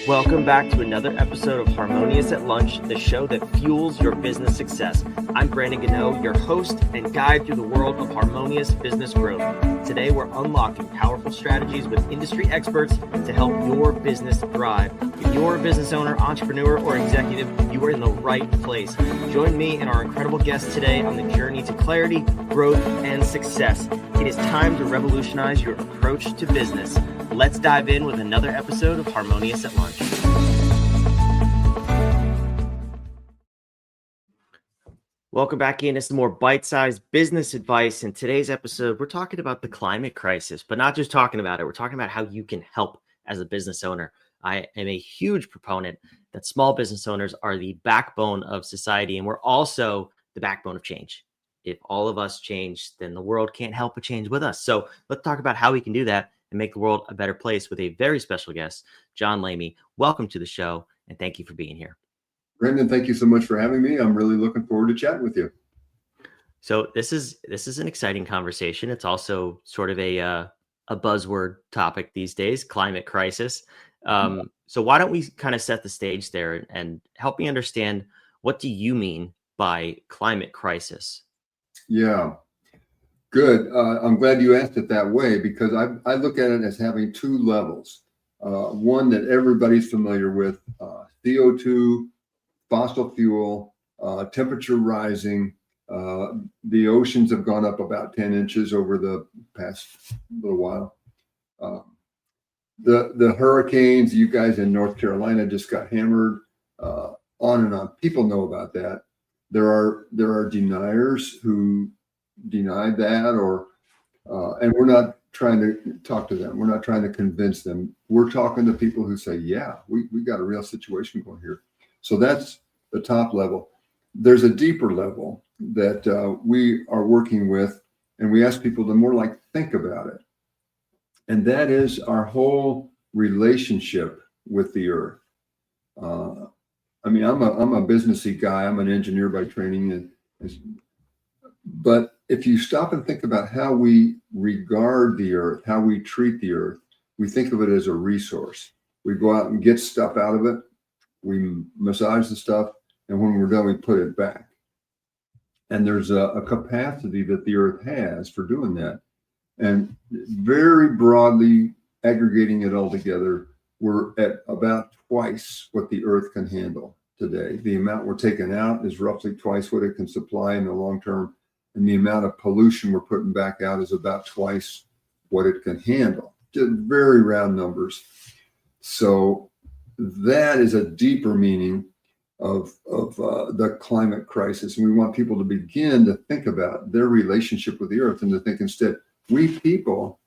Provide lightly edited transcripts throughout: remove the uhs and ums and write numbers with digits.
Welcome back to another episode of Harmonious at Lunch, the show that fuels your business success. I'm Brandon Gano, your host and guide through the world of harmonious business growth. Today, we're unlocking powerful strategies with industry experts to help your business thrive. If you're a business owner, entrepreneur, or executive, you are in the right place. Join me and our incredible guests today on the journey to clarity, growth, and success. It is time to revolutionize your approach to business. Let's dive in with another episode of Harmonious at Lunch. Welcome back in. It's more bite-sized business advice. In today's episode, we're talking about the climate crisis, but not just talking about it. We're talking about how you can help as a business owner. I am a huge proponent that small business owners are the backbone of society, and we're also the backbone of change. If all of us change, then the world can't help but change with us. So let's talk about how we can do that and make the world a better place with a very special guest, John Lamy. Welcome to the show, and thank you for being here. Brandon, thank you so much for having me. I'm really looking forward to chatting with you. So this is an exciting conversation. It's also sort of a buzzword topic these days, climate crisis. So why don't we kind of set the stage there and help me understand, what do you mean by climate crisis? Yeah, good. I'm glad you asked it that way, because I look at it as having two levels. One that everybody's familiar with, CO2, fossil fuel, temperature rising. The oceans have gone up about 10 inches over the past little while. The hurricanes, you guys in North Carolina just got hammered, on and on. People know about that. There are deniers who denied that, and we're not trying to talk to them. We're not trying to convince them. We're talking to people who say, yeah, we got a real situation going here. So that's the top level. There's a deeper level that we are working with, and we ask people to more like think about it. And that is our whole relationship with the earth. I mean, I'm a businessy guy. I'm an engineer by training, but if you stop and think about how we regard the earth, how we treat the earth, we think of it as a resource. We go out and get stuff out of it. We massage the stuff, and when we're done, we put it back. And there's a capacity that the earth has for doing that. And very broadly aggregating it all together, we're at about twice what the earth can handle today. The amount we're taking out is roughly twice what it can supply in the long term. And the amount of pollution we're putting back out is about twice what it can handle. Just very round numbers. So that is a deeper meaning of the climate crisis. And we want people to begin to think about their relationship with the earth, and to think instead, we people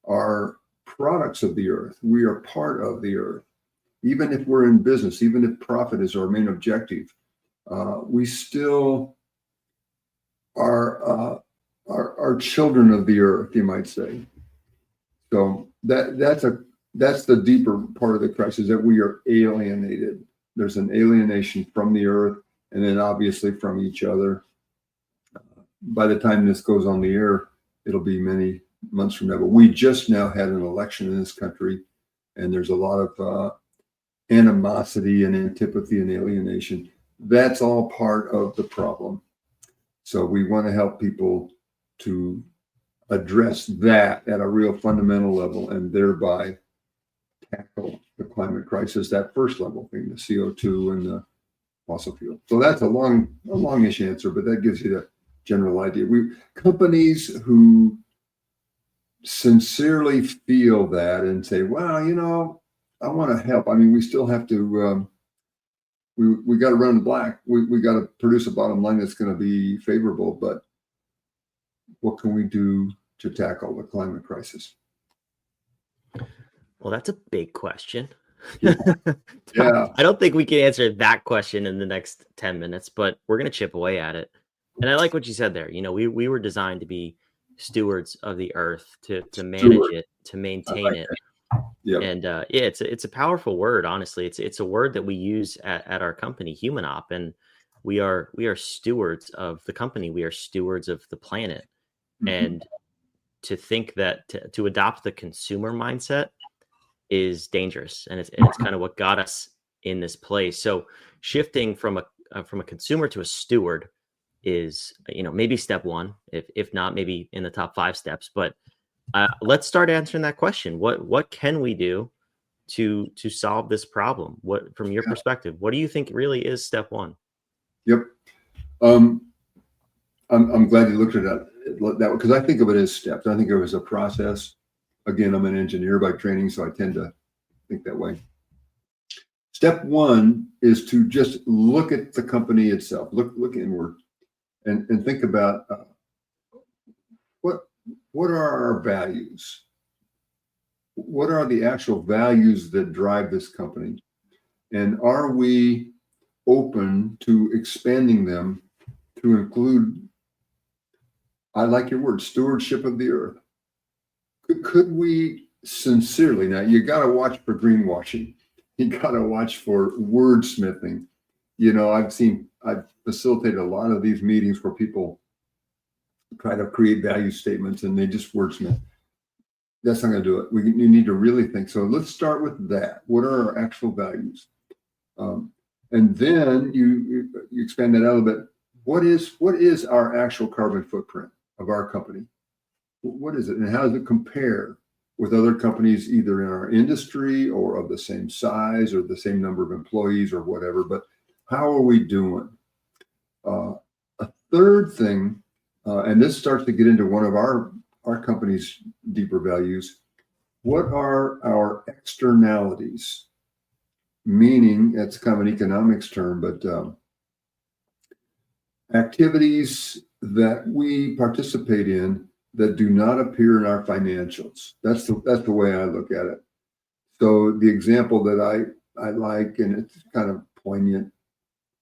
are products of the earth. We are part of the earth. Even if we're in business, even if profit is our main objective, we still are children of the earth, you might say. So that's the deeper part of the crisis, that we are alienated. There's an alienation from the earth, and then obviously from each other. By the time this goes on the air, it'll be many months from now. But we just now had an election in this country, and there's a lot of animosity and antipathy and alienation. That's all part of the problem. So we want to help people to address that at a real fundamental level, and thereby tackle the climate crisis, that first level thing, the CO2 and the fossil fuel. So that's a longish answer, but that gives you the general idea. Companies who sincerely feel that and say, well, I want to help. I mean, we still have to, we got to run the black. We got to produce a bottom line that's going to be favorable, but what can we do to tackle the climate crisis? Well, that's a big question. Yeah. I don't think we can answer that question in the next 10 minutes, but we're going to chip away at it. And I like what you said there. We were designed to be stewards of the earth, to manage it, to maintain it. Yep. And it's a powerful word. Honestly, it's a word that we use at our company, Humanop, and we are stewards of the company. We are stewards of the planet. Mm-hmm. And to think that to adopt the consumer mindset is dangerous, and it's kind of what got us in this place. So shifting from a consumer to a steward is, maybe step one, if not maybe in the top 5 steps. But let's start answering that question. What can we do to solve this problem? What, from your Yeah. perspective, what do you think really is step one? Yep. I'm glad you looked at that because I think of it as steps. I think of it as a process. Again, I'm an engineer by training, so I tend to think that way. Step one is to just look at the company itself, look inward, and think about what are our values? What are the actual values that drive this company? And are we open to expanding them to include, I like your word, stewardship of the earth? Could we sincerely, now you got to watch for greenwashing. You got to watch for wordsmithing. I've facilitated a lot of these meetings where people try to create value statements and they just wordsmith. That's not going to do it. You need to really think. So let's start with that. What are our actual values? And then you expand that out a bit. What is our actual carbon footprint of our company? What is it, and how does it compare with other companies, either in our industry or of the same size or the same number of employees or whatever? But how are we doing? A third thing, and this starts to get into one of our company's deeper values. What are our externalities? Meaning, that's kind of an economics term, but activities that we participate in that do not appear in our financials. That's the way I look at it. So the example that I like, and it's kind of poignant,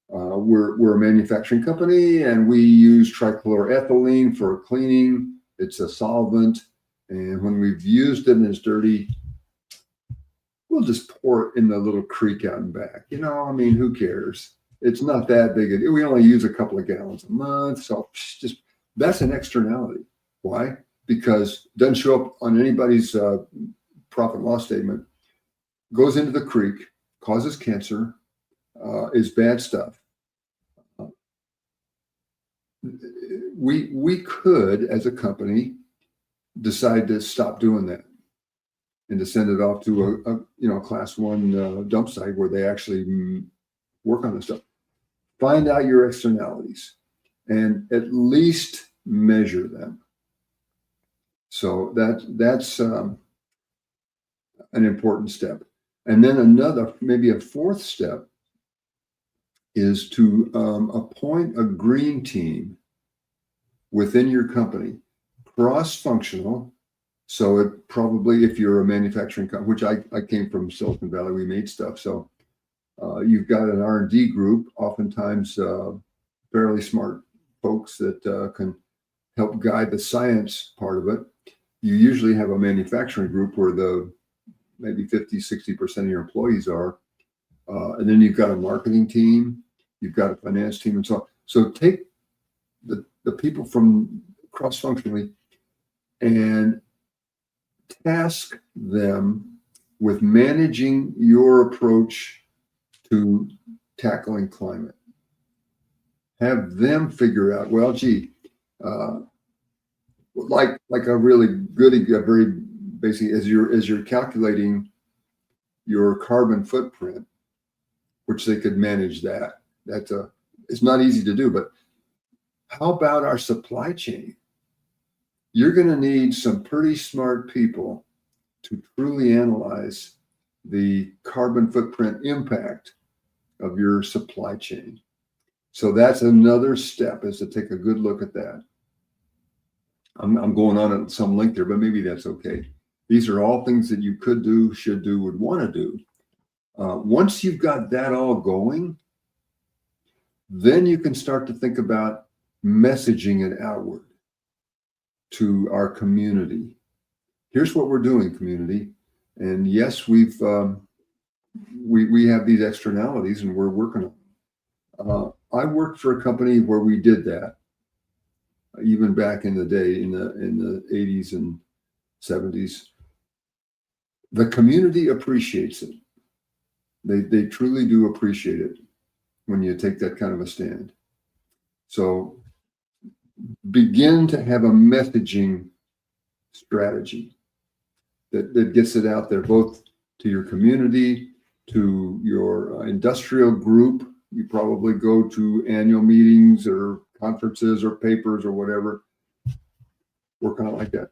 we're a manufacturing company and we use trichloroethylene for cleaning. It's a solvent, and when we've used it and it's dirty, we'll just pour it in the little creek out and back. Who cares? It's not that big. We only use a couple of gallons a month, so that's an externality. Why? Because it doesn't show up on anybody's profit and loss statement. Goes into the creek, causes cancer, is bad stuff. We could, as a company, decide to stop doing that and to send it off to a class 1 dump site where they actually work on this stuff. Find out your externalities and at least measure them. So that's an important step. And then maybe a fourth step is to appoint a green team within your company, cross-functional. So it probably, if you're a manufacturing company, which I came from Silicon Valley, we made stuff. So you've got an R&D group, oftentimes fairly smart folks that can help guide the science part of it. You usually have a manufacturing group where maybe 50, 60% of your employees are. And then you've got a marketing team, you've got a finance team, and so on. So take the people from cross-functionally and task them with managing your approach to tackling climate. Have them figure out, well, gee, like a really good, a very basic, as you're calculating your carbon footprint, which they could manage that. It's not easy to do, but how about our supply chain? You're going to need some pretty smart people to truly analyze the carbon footprint impact of your supply chain. So that's another step, is to take a good look at that. I'm going on at some length there, but maybe that's okay. These are all things that you could do, should do, would want to do. Once you've got that all going, then you can start to think about messaging it outward to our community. Here's what we're doing, community. And yes, we have these externalities and we're working on them. I worked for a company where we did that, even back in the day, in the 80s and 70s. The community appreciates it. They truly do appreciate it when you take that kind of a stand. So begin to have a messaging strategy that gets it out there, both to your community, to your industrial group. You probably go to annual meetings or conferences or papers or whatever. Work on it like that.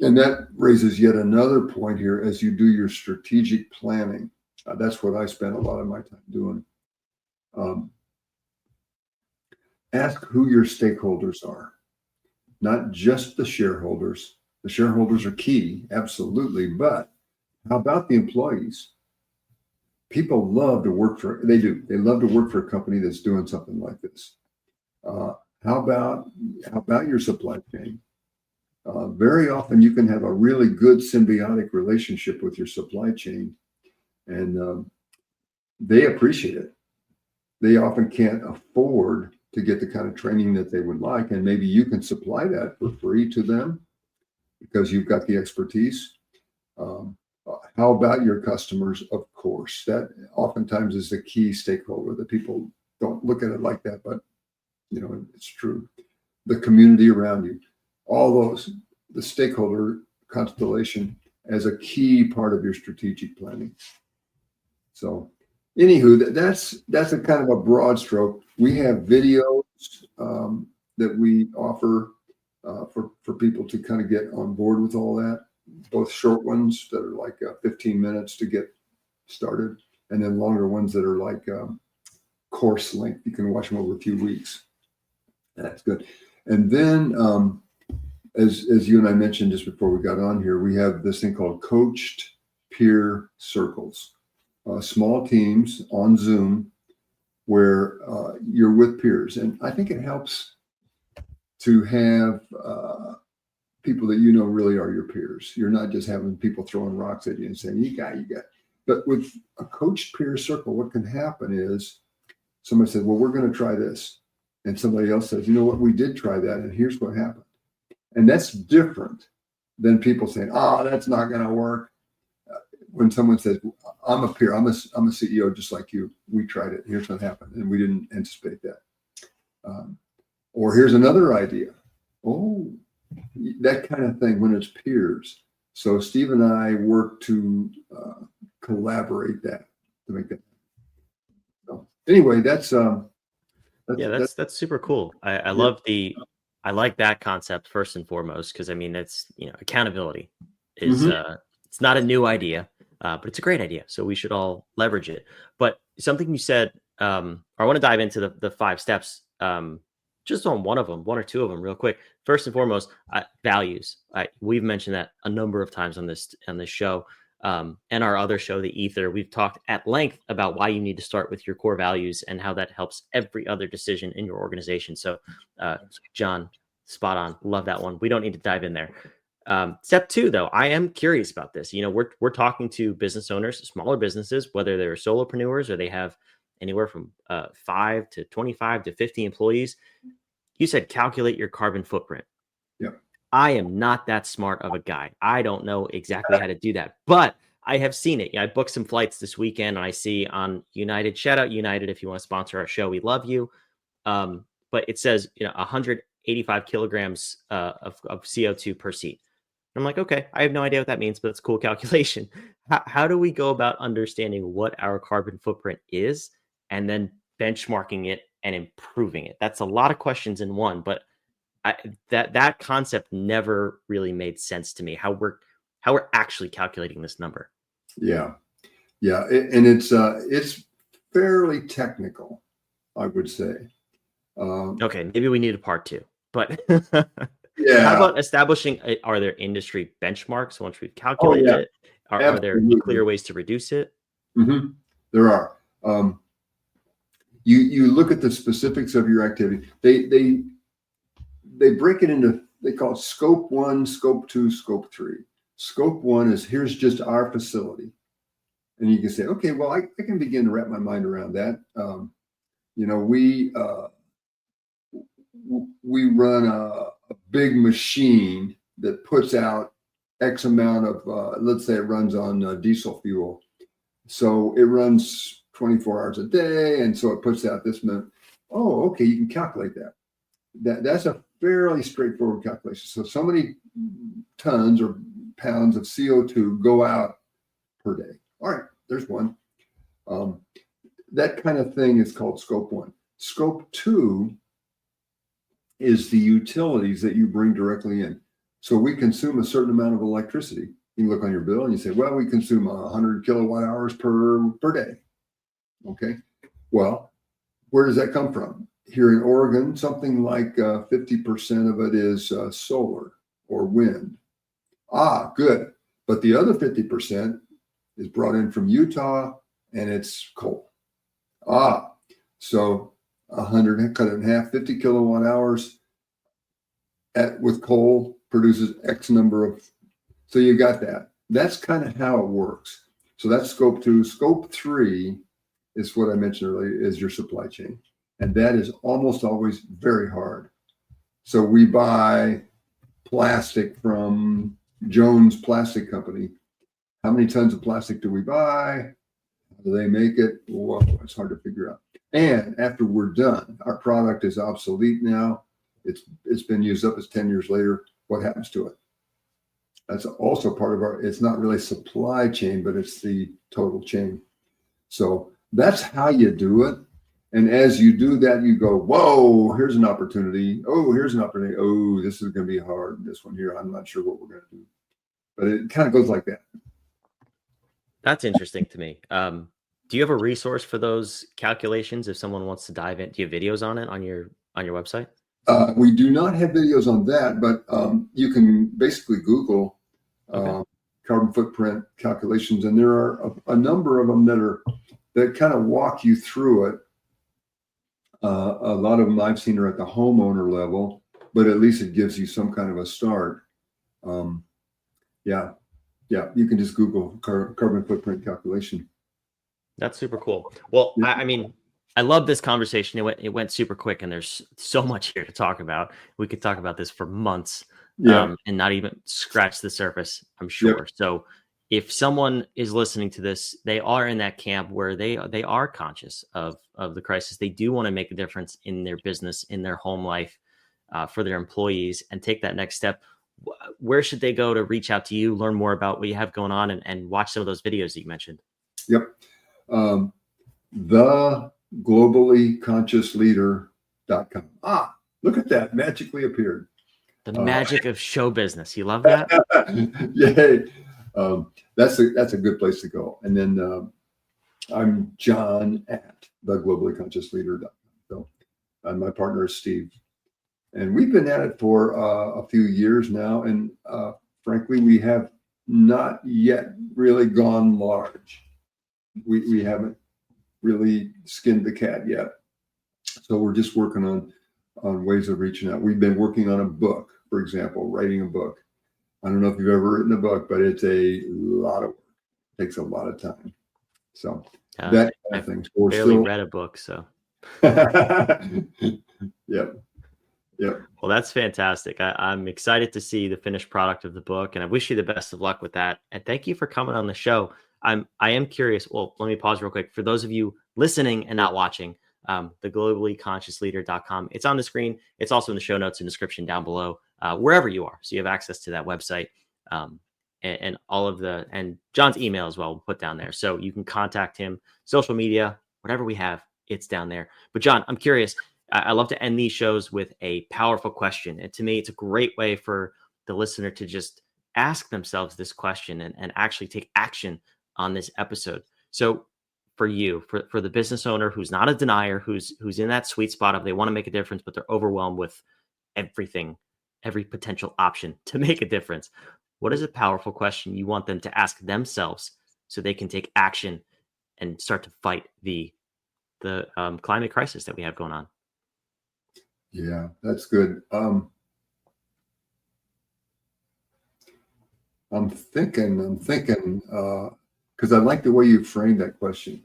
And that raises yet another point here as you do your strategic planning. That's what I spend a lot of my time doing. Ask who your stakeholders are, not just the shareholders. The shareholders are key, absolutely. But how about the employees? People love to work for, they do. They love to work for a company that's doing something like this. How about your supply chain? Very often you can have a really good symbiotic relationship with your supply chain, and they appreciate it. They often can't afford to get the kind of training that they would like, and maybe you can supply that for free to them because you've got the expertise. How about your customers? Of course, that oftentimes is the key stakeholder that people don't look at it like that, but it's true. The community around you, all those, the stakeholder constellation as a key part of your strategic planning. So anywho, that's a kind of a broad stroke. We have videos that we offer for people to kind of get on board with all that, both short ones that are like 15 minutes to get started, and then longer ones that are like course length. You can watch them over a few weeks. That's good. And then as you and I mentioned just before we got on here, we have this thing called coached peer circles, small teams on Zoom where you're with peers. And I think it helps to have people that really are your peers. You're not just having people throwing rocks at you and saying, you got. But with a coached peer circle, what can happen is somebody said, well, we're going to try this. And somebody else says, you know what, we did try that, and here's what happened. And that's different than people saying, oh, that's not going to work. When someone says, I'm a peer, I'm a CEO just like you. We tried it. Here's what happened. And we didn't anticipate that. Or here's another idea. Oh, that kind of thing when it's peers. So Steve and I work to collaborate that to make that. So anyway, that's super cool. I love I like that concept first and foremost, because I mean, it's, accountability is it's not a new idea, but it's a great idea. So we should all leverage it. But something you said, I want to dive into the 5 steps, just on one or two of them real quick. First and foremost, values. We've mentioned that a number of times on this show. And our other show, The Ether, we've talked at length about why you need to start with your core values and how that helps every other decision in your organization. So, John, spot on. Love that one. We don't need to dive in there. Step 2, though, I am curious about this. We're talking to business owners, smaller businesses, whether they're solopreneurs or they have anywhere from 5 to 25 to 50 employees. You said calculate your carbon footprint. Yeah. I am not that smart of a guy. I don't know exactly how to do that, but I have seen it. I booked some flights this weekend, and I see on United, shout out United if you want to sponsor our show, we love you. But it says 185 kilograms of CO2 per seat. And I'm like, okay, I have no idea what that means, but it's a cool calculation. How do we go about understanding what our carbon footprint is and then benchmarking it and improving it? That's a lot of questions in one, but that concept never really made sense to me. How we're actually calculating this number. Yeah, and it's fairly technical, I would say. Okay, maybe we need a part 2. But yeah, how about establishing? Are there industry benchmarks once we've calculated it? Are there clear ways to reduce it? Mm-hmm. There are. You look at the specifics of your activity. They break it into, they call it scope 1, scope 2, scope 3. Scope 1 is here's just our facility. And you can say, okay, well, I can begin to wrap my mind around that. We run a big machine that puts out X amount of, let's say it runs on diesel fuel. So it runs 24 hours a day. And so it puts out this amount. Oh, okay. You can calculate that. That's a fairly straightforward calculation. So many tons or pounds of CO2 go out per day. All right, there's one. That kind of thing is called scope 1. Scope 2 is the utilities that you bring directly in. So we consume a certain amount of electricity. You look on your bill and you say, well, we consume 100 kilowatt hours per day. Okay. Well, where does that come from? Here in Oregon, something like 50% of it is solar or wind. Good. But the other 50% is brought in from Utah, and it's coal. So 100, cut it in half, 50 kilowatt hours with coal produces X number of. So you got that. That's kind of how it works. So that's scope 2. Scope 3 is what I mentioned earlier, is your supply chain. And that is almost always very hard. So we buy plastic from Jones Plastic Company. How many tons of plastic do we buy? How do they make it? Whoa, it's hard to figure out. And after we're done, our product is obsolete now. It's been used up. It's 10 years later. What happens to it? That's also part of it's not really supply chain, but it's the total chain. So that's how you do it. And as you do that, you go, whoa, here's an opportunity. Oh, here's an opportunity. Oh, this is going to be hard. This one here, I'm not sure what we're going to do. But it kind of goes like that. That's interesting to me. Do you have a resource for those calculations if someone wants to dive in? Do you have videos on it on your website? We do not have videos on that, but you can basically Google carbon footprint calculations, and there are a number of them that kind of walk you through it. A lot of them I've seen are at the homeowner level, but at least it gives you some kind of a start. Yeah, you can just Google carbon footprint calculation. That's super cool. Well, yeah. I mean, I love this conversation. It went super quick, and there's so much here to talk about. We could talk about this for months, and not even scratch the surface, I'm sure. Yep. So if someone is listening to this, they are in that camp where they are conscious of the crisis. They do want to make a difference in their business, in their home life, for their employees, and take that next step. Where should they go to reach out to you, learn more about what you have going on, and watch some of those videos that you mentioned? Yep. The globallyconsciousleader.com. Look at that. Magically appeared. The magic of show business. You love that? Yay. That's a good place to go. And then I'm John at thegloballyconsciousleader.com. So, and my partner is Steve. And we've been at it for a few years now. And frankly, we have not yet really gone large. We haven't really skinned the cat yet. So we're just working on ways of reaching out. We've been working on a book, for example, writing a book. I don't know if you've ever written a book, but it's a lot of work. It takes a lot of time. So that kind of thing. I've barely read a book, so. Yep. Well, that's fantastic. I'm excited to see the finished product of the book, and I wish you the best of luck with that. And thank you for coming on the show. I am curious. Well, let me pause real quick. For those of you listening and not watching, the globallyconsciousleader.com. It's on the screen. It's also in the show notes and description down below, wherever you are. So you have access to that website, and all of and John's email as well, we'll put down there. So you can contact him, social media, whatever we have, it's down there. But John, I'm curious. I love to end these shows with a powerful question. And to me, it's a great way for the listener to just ask themselves this question and actually take action on this episode. So for you, for the business owner who's not a denier, who's in that sweet spot of they want to make a difference, but they're overwhelmed with everything, every potential option to make a difference, what is a powerful question you want them to ask themselves so they can take action and start to fight the climate crisis that we have going on? Yeah, that's good. I'm thinking, because I like the way you framed that question.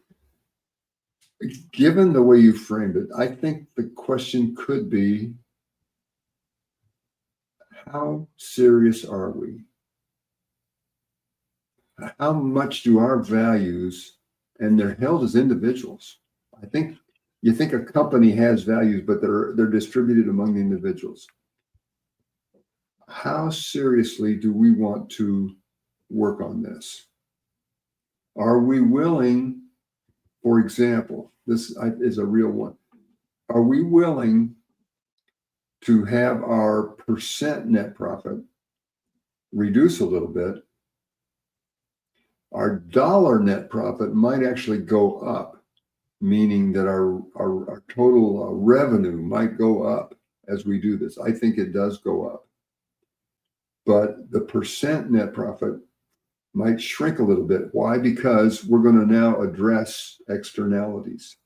Given the way you framed it, I think the question could be, how serious are we? how much do our values, and they're held as individuals. I think you think a company has values, but they're distributed among the individuals. How seriously do we want to work on this? Are we willing, for example, this is a real one. Are we willing to have our percent net profit reduce a little bit? Our dollar net profit might actually go up, meaning that our total revenue might go up as we do this. I think it does go up. But the percent net profit might shrink a little bit. Why? Because we're going to now address externalities.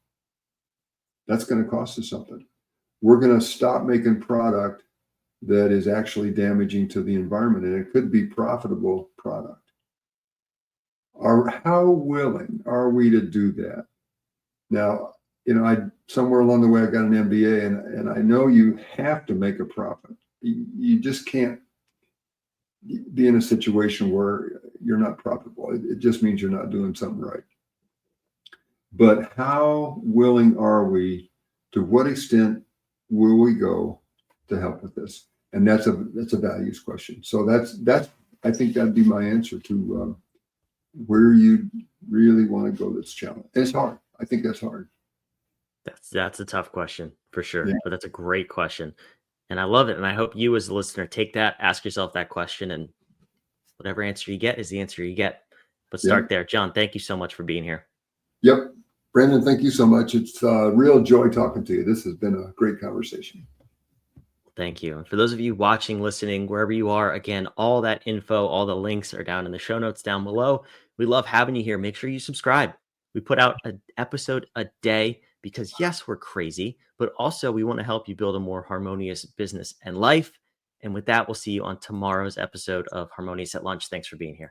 That's going to cost us something. We're going to stop making product that is actually damaging to the environment, and it could be profitable product. How willing are we to do that? Now, somewhere along the way, I got an MBA, and I know you have to make a profit. You just can't be in a situation where you're not profitable. It just means you're not doing something right. But how willing are we? To what extent will we go to help with this? And that's a values question. So that's I think that'd be my answer to where you really want to go. This challenge. And it's hard. I think that's hard. That's a tough question for sure, Yeah. but that's a great question. And I love it. And I hope you as a listener take that, ask yourself that question, and whatever answer you get is the answer you get. But start there. John, thank you so much for being here. Yep. Brandon, thank you so much. It's a real joy talking to you. This has been a great conversation. Thank you. And for those of you watching, listening, wherever you are, again, all that info, all the links are down in the show notes down below. We love having you here. Make sure you subscribe. We put out an episode a day because, yes, we're crazy, but also we want to help you build a more harmonious business and life. And with that, we'll see you on tomorrow's episode of Harmonious at Lunch. Thanks for being here.